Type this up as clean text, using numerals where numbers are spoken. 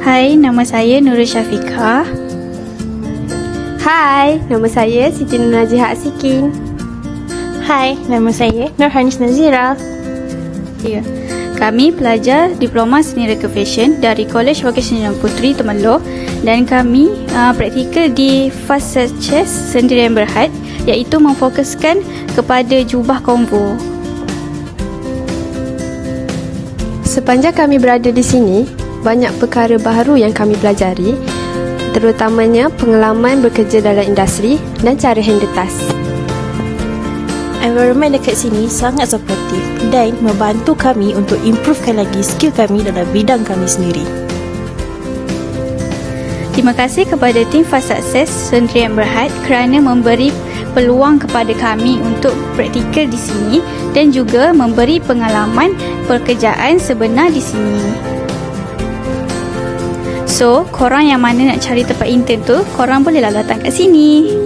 Hai, nama saya Nurul Syafiqah. Hai, nama saya Siti Nurnajiha Asikin. Hai, nama saya Nurhanis Nazira. Ya. Kami pelajar Diploma Seni Reka Fashion dari Kolej Vocasional Puteri Temerloh dan kami praktikal di Fast Success Sendirian Berhad, iaitu memfokuskan kepada jubah combo. Sepanjang kami berada di sini, banyak perkara baru yang kami pelajari, terutamanya pengalaman bekerja dalam industri dan cara handle task. Environment dekat sini sangat supportive dan membantu kami untuk improvekan lagi skill kami dalam bidang kami sendiri. Terima kasih kepada tim Fast Success Sendirian Berhad kerana memberi peluang kepada kami untuk praktikal di sini dan juga memberi pengalaman pekerjaan sebenar di sini. So, korang yang mana nak cari tempat intern tu, korang bolehlah datang kat sini.